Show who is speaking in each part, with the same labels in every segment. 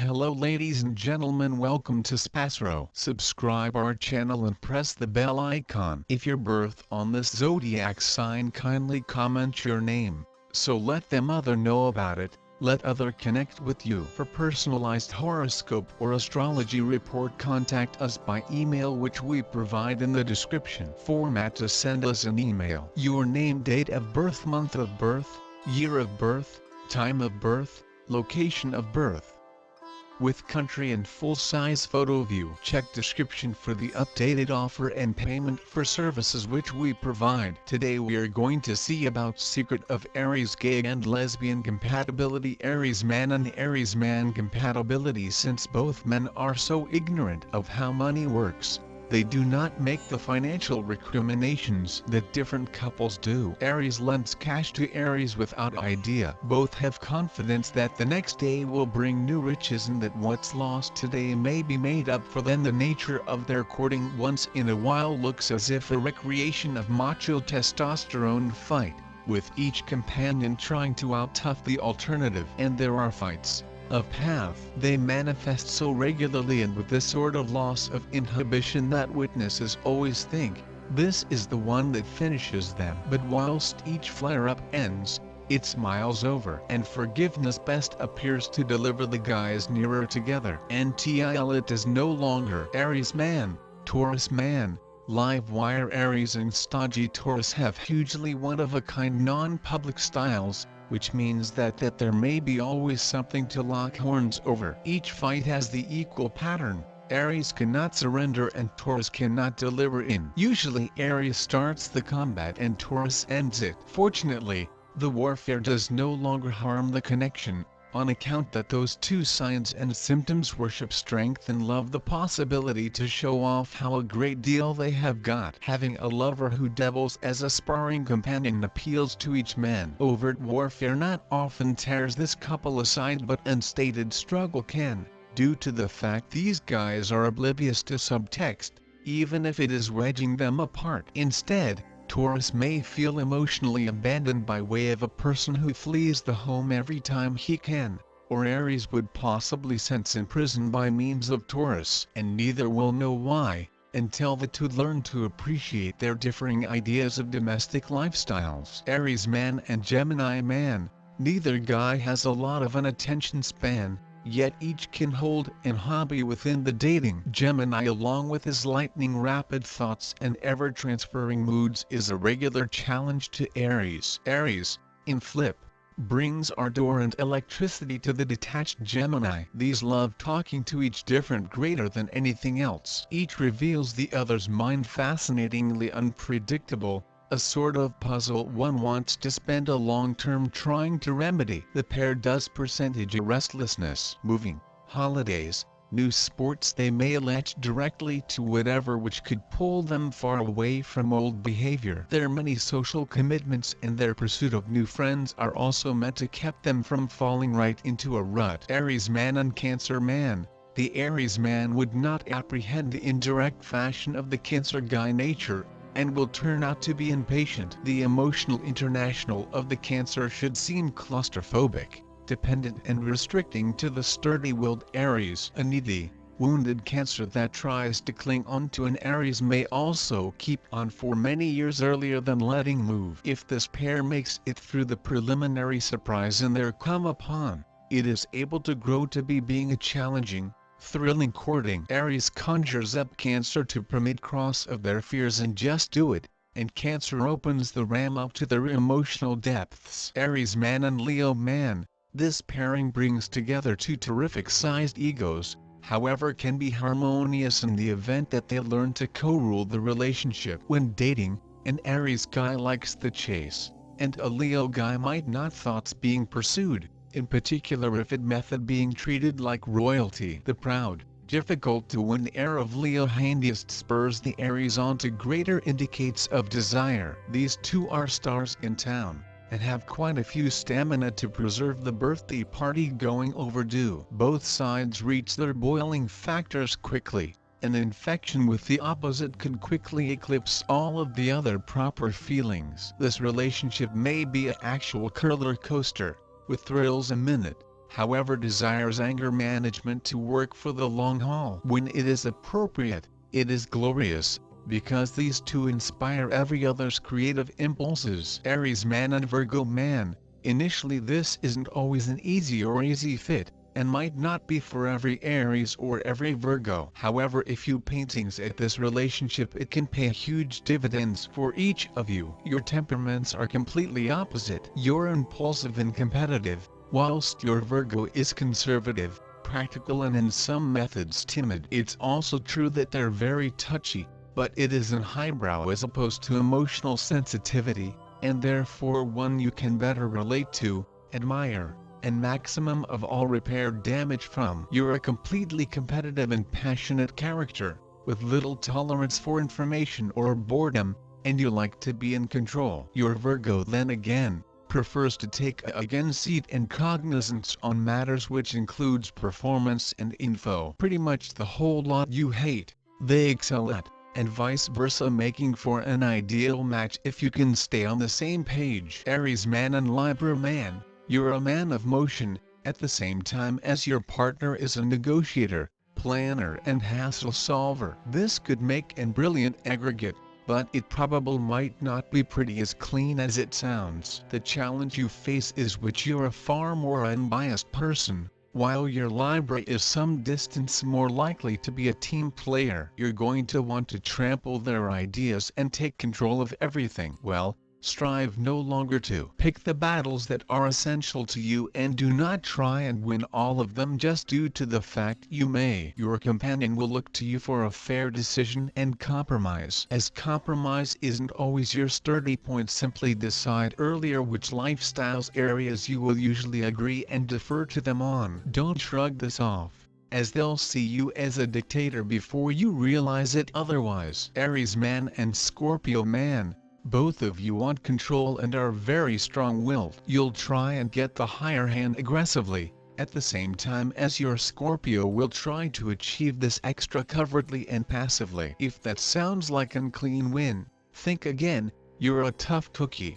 Speaker 1: Hello ladies and gentlemen, welcome to SPASRO. Subscribe our channel and press the bell icon. If you're birth on this zodiac sign, kindly comment your name, so let them other know about it. Let other connect with you. For personalized horoscope or astrology report, contact us by email, which we provide in the description. Format to send us an email: your name, date of birth, month of birth, year of birth, time of birth, location of birth, with country and full-size photo view. Check description for the updated offer and payment for services which we provide. Today we are going to see about secret of Aries gay and lesbian compatibility, Aries man and Aries man compatibility. Since both men are so ignorant of how money works, they do not make the financial recriminations that different couples do. Aries lends cash to Aries without idea. Both have confidence that the next day will bring new riches and that what's lost today may be made up for. Then the nature of their courting once in a while looks as if a recreation of macho testosterone fight, with each companion trying to out-tough the alternative. And there are fights of path. They manifest so regularly and with this sort of loss of inhibition that witnesses always think this is the one that finishes them. But whilst each flare-up ends, it smiles over, and forgiveness best appears to deliver the guys nearer together. Until it is no longer Aries man, Taurus man. Live wire Aries and stodgy Taurus have hugely one-of-a-kind non-public styles, which means that there may be always something to lock horns over. Each fight has the equal pattern: Aries cannot surrender and Taurus cannot deliver in. Usually Aries starts the combat and Taurus ends it. Fortunately, the warfare does no longer harm the connection, on account that those two signs and symptoms worship strength and love the possibility to show off how a great deal they have got. Having a lover who doubles as a sparring companion appeals to each man. Overt warfare not often tears this couple aside, but unstated struggle can, due to the fact these guys are oblivious to subtext, even if it is wedging them apart. Instead, Taurus may feel emotionally abandoned by way of a person who flees the home every time he can, or Aries would possibly sense imprisoned by means of Taurus, and neither will know why, until the two learn to appreciate their differing ideas of domestic lifestyles. Aries man and Gemini man, neither guy has a lot of an attention span, yet each can hold an hobby within the dating. Gemini, along with his lightning rapid thoughts and ever-transferring moods, is a regular challenge to Aries. Aries, in flip, brings ardor and electricity to the detached Gemini. These love talking to each different greater than anything else. Each reveals the other's mind fascinatingly unpredictable, a sort of puzzle one wants to spend a long term trying to remedy. The pair does percentage a restlessness. Moving, holidays, new sports. They may latch directly to whatever which could pull them far away from old behavior. Their many social commitments and their pursuit of new friends are also meant to keep them from falling right into a rut. Aries man and Cancer man. The Aries man would not apprehend the indirect fashion of the Cancer guy nature, and will turn out to be impatient. The emotional international of the Cancer should seem claustrophobic, dependent and restricting to the sturdy-willed Aries. A needy, wounded Cancer that tries to cling on to an Aries may also keep on for many years earlier than letting move. If this pair makes it through the preliminary surprise in their come upon, it is able to grow to be being a challenging, thrilling courting. Aries conjures up Cancer to permit cross of their fears and just do it, and Cancer opens the ram up to their emotional depths. Aries man and Leo man. This pairing brings together two terrific sized egos, however can be harmonious in the event that they learn to co-rule the relationship. When dating, an Aries guy likes the chase, and a Leo guy might not thoughts being pursued, in particular if it method being treated like royalty. The proud, difficult to win air of Leo handiest spurs the Aries on to greater indicates of desire. These two are stars in town, and have quite a few stamina to preserve the birthday party going overdue. Both sides reach their boiling factors quickly. An infection with the opposite could quickly eclipse all of the other proper feelings. This relationship may be an actual roller coaster, with thrills a minute, however desires anger management to work for the long haul. When it is appropriate, it is glorious, because these two inspire every other's creative impulses. Aries man and Virgo man, initially this isn't always an easy fit, and might not be for every Aries or every Virgo. However, if you paintings at this relationship, it can pay huge dividends for each of you. Your temperaments are completely opposite. You're impulsive and competitive, whilst your Virgo is conservative, practical and in some methods timid. It's also true that they're very touchy, but it is an highbrow as opposed to emotional sensitivity, and therefore one you can better relate to, admire, and maximum of all repair damage from. You're a completely competitive and passionate character, with little tolerance for information or boredom, and you like to be in control. Your Virgo then again, prefers to take a seat and cognizance on matters, which includes performance and info. Pretty much the whole lot you hate, they excel at, and vice versa, making for an ideal match if you can stay on the same page. Aries man and Libra man, you're a man of motion, at the same time as your partner is a negotiator, planner and hassle solver. This could make an brilliant aggregate, but it probably might not be pretty as clean as it sounds. The challenge you face is which you're a far more unbiased person, while your Libra is some distance more likely to be a team player. You're going to want to trample their ideas and take control of everything. Well, strive no longer to pick the battles that are essential to you, and do not try and win all of them just due to the fact you may. Your companion will look to you for a fair decision and compromise. As compromise isn't always your sturdy point, simply decide earlier which lifestyles areas you will usually agree and defer to them on. Don't shrug this off, as they'll see you as a dictator before you realize it otherwise. Aries man and Scorpio man, both of you want control and are very strong-willed. You'll try and get the higher hand aggressively, at the same time as your Scorpio will try to achieve this extra covertly and passively. If that sounds like an unclean win, think again. You're a tough cookie,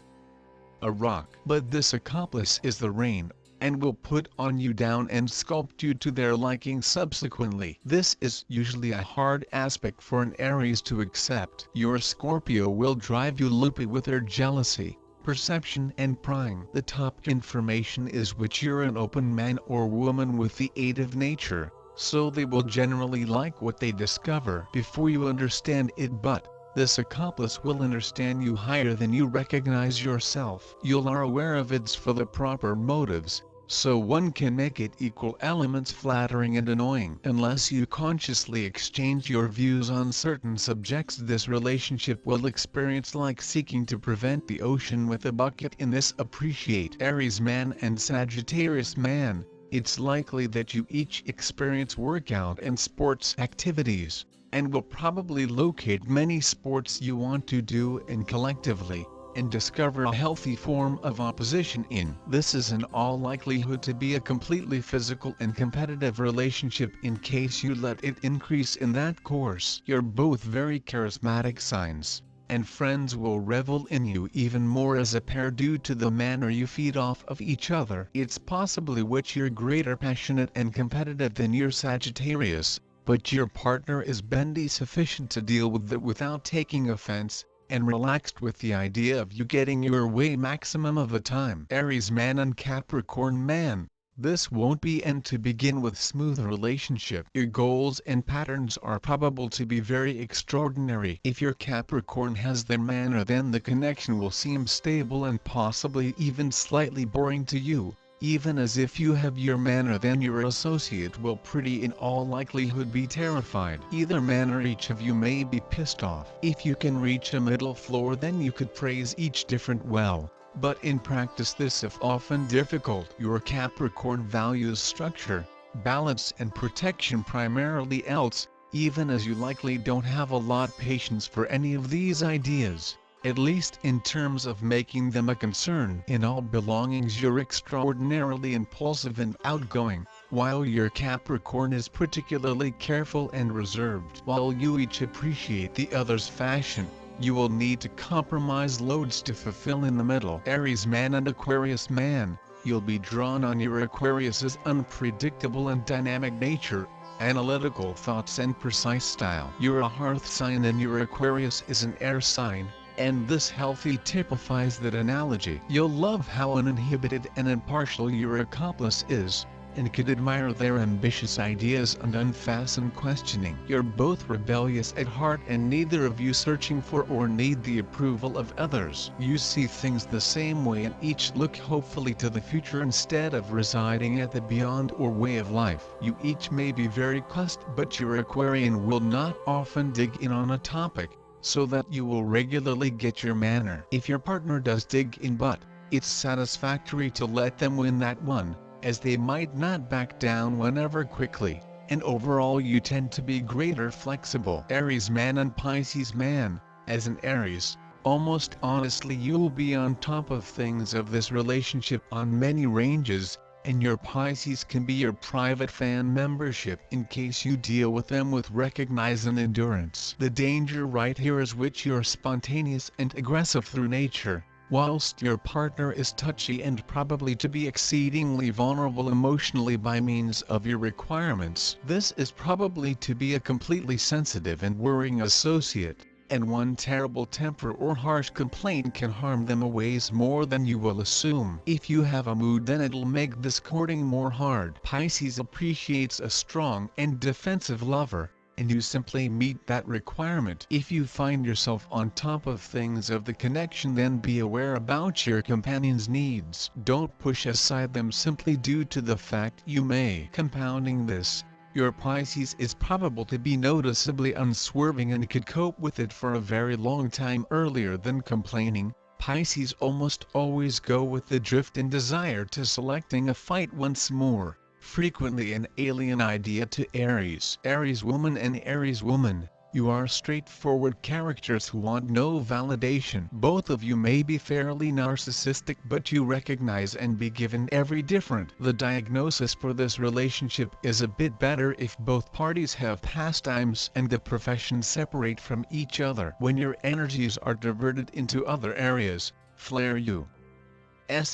Speaker 1: a rock. But this accomplice is the rain, and will put on you down and sculpt you to their liking subsequently. This is usually a hard aspect for an Aries to accept. Your Scorpio will drive you loopy with their jealousy, perception and prying. The top information is which you're an open man or woman with the aid of nature, so they will generally like what they discover before you understand it, but this accomplice will understand you higher than you recognize yourself. You are aware of it for the proper motives, so one can make it equal elements flattering and annoying. Unless you consciously exchange your views on certain subjects, this relationship will experience like seeking to prevent the ocean with a bucket. In this appreciate Aries man and Sagittarius man, it's likely that you each experience workout and sports activities, and will probably locate many sports you want to do and collectively, and discover a healthy form of opposition in. This is in all likelihood to be a completely physical and competitive relationship in case you let it increase in that course. You're both very charismatic signs, and friends will revel in you even more as a pair due to the manner you feed off of each other. It's possibly which you're greater passionate and competitive than your Sagittarius, but your partner is bendy sufficient to deal with it without taking offense, and relaxed with the idea of you getting your way maximum of the time. Aries man and Capricorn man, this won't be an to begin with smooth relationship. Your goals and patterns are probable to be very extraordinary. If your Capricorn has their manner, then the connection will seem stable and possibly even slightly boring to you. Even as if you have your manner, then your associate will pretty in all likelihood be terrified. Either manner, each of you may be pissed off. If you can reach a middle floor, then you could praise each different well, but in practice this is often difficult. Your Capricorn values structure, balance and protection primarily, else, even as you likely don't have a lot patience for any of these ideas, at least in terms of making them a concern. In all belongings you're extraordinarily impulsive and outgoing, while your Capricorn is particularly careful and reserved. While you each appreciate the other's fashion, you will need to compromise loads to fulfill in the middle. Aries man and Aquarius man, You'll be drawn on your Aquarius's unpredictable and dynamic nature, analytical thoughts and precise style. You're a hearth sign and your Aquarius is an air sign, and this healthy typifies that analogy. You'll love how uninhibited and impartial your accomplice is, and could admire their ambitious ideas and unfastened questioning. You're both rebellious at heart and neither of you searching for or need the approval of others. You see things the same way and each look hopefully to the future instead of residing at the beyond or way of life. You each may be very cussed, but your Aquarian will not often dig in on a topic, so that you will regularly get your manner. If your partner does dig in, but it's satisfactory to let them win that one, as they might not back down whenever quickly, and overall you tend to be greater flexible. Aries man and Pisces man. As an Aries, almost honestly you'll be on top of things of this relationship on many ranges, and your Pisces can be your private fan membership in case you deal with them with recognize and endurance. The danger right here is which you're spontaneous and aggressive through nature, whilst your partner is touchy and probably to be exceedingly vulnerable emotionally by means of your requirements. This is probably to be a completely sensitive and worrying associate, and one terrible temper or harsh complaint can harm them a ways more than you will assume. If you have a mood, then it'll make this courting more hard. Pisces appreciates a strong and defensive lover, and you simply meet that requirement. If you find yourself on top of things of the connection, then be aware about your companion's needs. Don't push aside them simply due to the fact you may. Compounding this, your Pisces is probable to be noticeably unswerving and could cope with it for a very long time earlier than complaining. Pisces almost always go with the drift and desire to selecting a fight once more, frequently an alien idea to Aries. Aries woman and Aries woman, you are straightforward characters who want no validation. Both of you may be fairly narcissistic, but you recognize and be given every different. The diagnosis for this relationship is a bit better if both parties have pastimes and the professions separate from each other. When your energies are diverted into other areas, flare you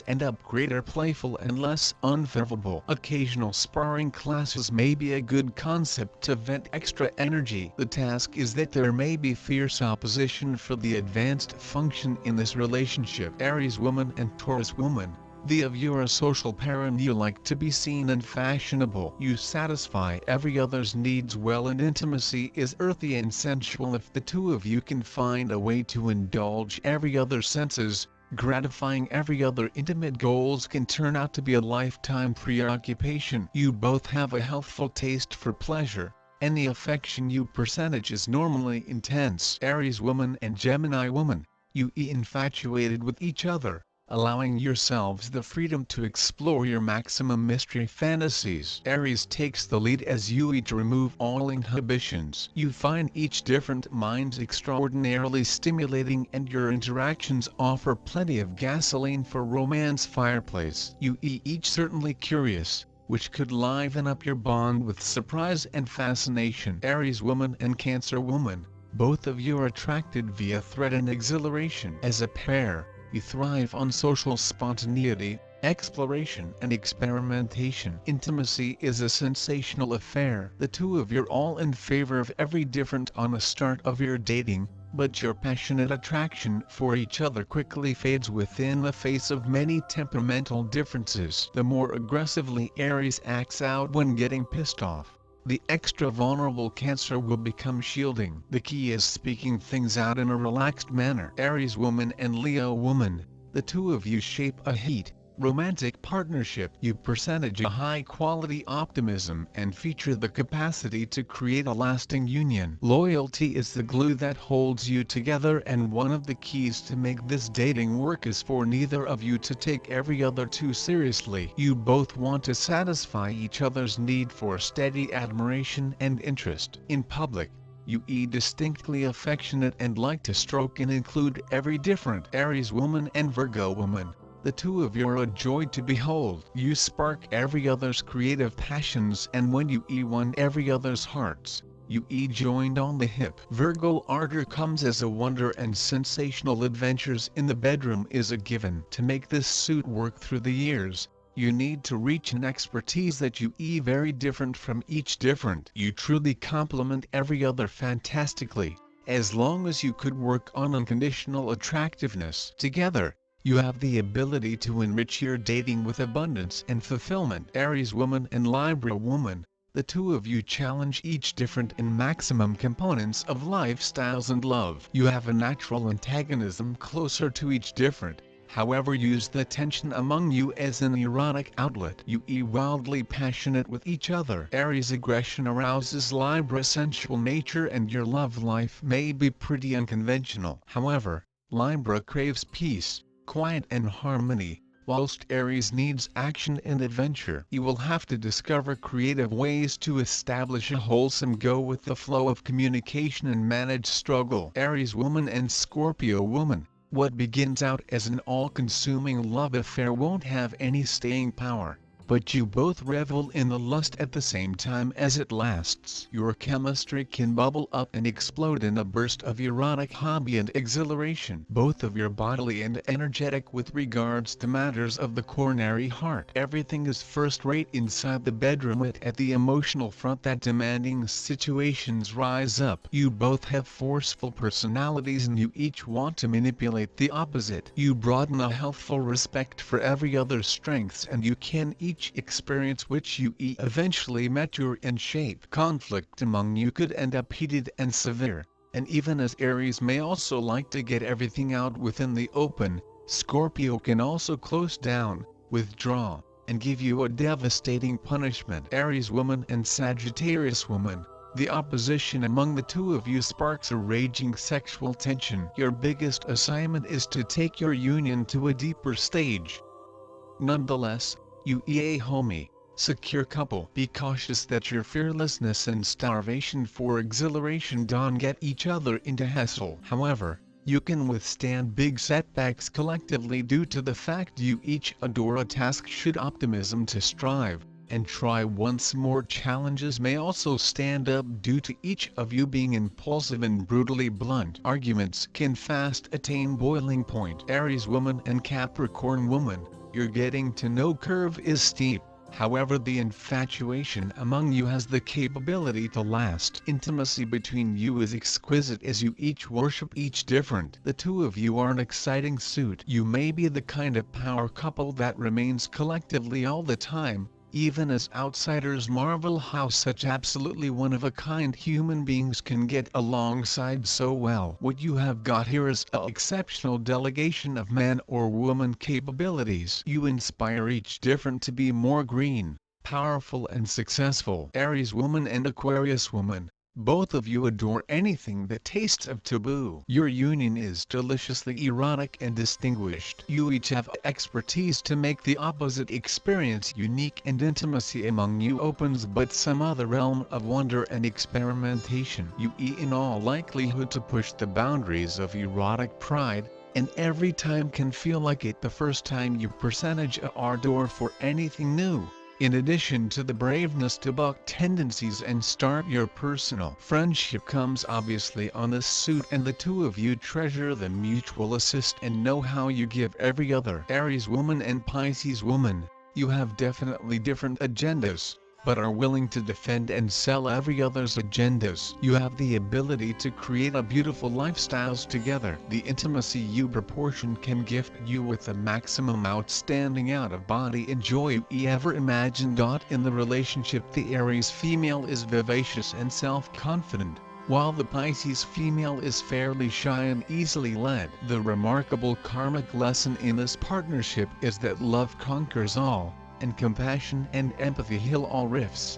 Speaker 1: end up greater playful and less unfavorable. Occasional sparring classes may be a good concept to vent extra energy. The task is that there may be fierce opposition for the advanced function in this relationship. Aries woman and Taurus woman, the of you are a social pair and you like to be seen and fashionable. You satisfy every other's needs well, and intimacy is earthy and sensual if the two of you can find a way to indulge every other's senses. Gratifying every other intimate goals can turn out to be a lifetime preoccupation. You both have a healthful taste for pleasure, and the affection you percentage is normally intense. Aries woman and Gemini woman, you infatuated with each other, allowing yourselves the freedom to explore your maximum mystery fantasies. Aries takes the lead as you each remove all inhibitions. You find each different minds extraordinarily stimulating, and your interactions offer plenty of gasoline for romance fireplace. You each certainly curious, which could liven up your bond with surprise and fascination. Aries woman and Cancer woman, both of you are attracted via threat and exhilaration. As a pair, you thrive on social spontaneity, exploration and experimentation. Intimacy is a sensational affair. The two of you are all in favor of every different on the start of your dating, but your passionate attraction for each other quickly fades within the face of many temperamental differences. The more aggressively Aries acts out when getting pissed off, the extra vulnerable Cancer will become shielding. The key is speaking things out in a relaxed manner. Aries woman and Leo woman, the two of you shape a romantic partnership. You percentage a high-quality optimism and feature the capacity to create a lasting union. Loyalty is the glue that holds you together, and one of the keys to make this dating work is for neither of you to take every other too seriously. You both want to satisfy each other's need for steady admiration and interest. In public, you distinctly affectionate and like to stroke and include every different. Aries woman and Virgo woman, the two of you are a joy to behold. You spark every other's creative passions, and when you won every other's hearts, you joined on the hip. Virgo ardor comes as a wonder, and sensational adventures in the bedroom is a given. To make this suit work through the years, You need to reach an expertise that you very different from each different. You truly complement every other fantastically. As long as you could work on unconditional attractiveness together, you have the ability to enrich your dating with abundance and fulfillment. Aries woman and Libra woman, the two of you challenge each different and maximum components of lifestyles and love. You have a natural antagonism closer to each different, however use the tension among you as an erotic outlet. You are wildly passionate with each other. Aries aggression arouses Libra's sensual nature and your love life may be pretty unconventional. However, Libra craves peace, quiet and harmony, whilst Aries needs action and adventure. You will have to discover creative ways to establish a wholesome go-with-the-flow of communication and manage struggle. Aries woman and Scorpio woman, what begins out as an all-consuming love affair won't have any staying power, but you both revel in the lust at the same time as it lasts. Your chemistry can bubble up and explode in a burst of erotic hobby and exhilaration. Both of you are bodily and energetic with regards to matters of the coronary heart. Everything is first-rate inside the bedroom, but at the emotional front that demanding situations rise up. You both have forceful personalities and you each want to manipulate the opposite. You broaden a healthful respect for every other's strengths and you can each experience which you eventually mature and shape. Conflict among you could end up heated and severe, and even as Aries may also like to get everything out within the open, Scorpio can also close down, withdraw, and give you a devastating punishment. Aries woman and Sagittarius woman, the opposition among the two of you sparks a raging sexual tension. Your biggest assignment is to take your union to a deeper stage. Nonetheless, you a homey, secure couple. Be cautious that your fearlessness and starvation for exhilaration don't get each other into hassle. However, you can withstand big setbacks collectively due to the fact you each adore a task. Should optimism to strive and try once more. Challenges may also stand up due to each of you being impulsive and brutally blunt. Arguments can fast attain boiling point. Aries woman and Capricorn woman, your getting to know curve is steep, however the infatuation among you has the capability to last. Intimacy between you is exquisite as you each worship each different. The two of you are an exciting suit. You may be the kind of power couple that remains collectively all the time, even as outsiders marvel how such absolutely one-of-a-kind human beings can get alongside so well. What you have got here is an exceptional delegation of man or woman capabilities. You inspire each different to be more green, powerful and successful. Aries woman and Aquarius woman, both of you adore anything that tastes of taboo. Your union is deliciously erotic and distinguished. You each have expertise to make the opposite experience unique, and intimacy among you opens but some other realm of wonder and experimentation. You in all likelihood to push the boundaries of erotic pride, and every time can feel like it the first time you percentage a ardor for anything new. In addition to the braveness to buck tendencies and start your personal friendship comes obviously on this suit, and the two of you treasure the mutual assist and know how you give every other. Aries woman and Pisces woman, you have definitely different agendas, but are willing to defend and sell every other's agendas. You have the ability to create a beautiful lifestyles together. The intimacy you proportion can gift you with the maximum outstanding out-of-body enjoy you ever imagined. In the relationship, the Aries female is vivacious and self-confident, while the Pisces female is fairly shy and easily led. The remarkable karmic lesson in this partnership is that love conquers all, and compassion and empathy heal all rifts.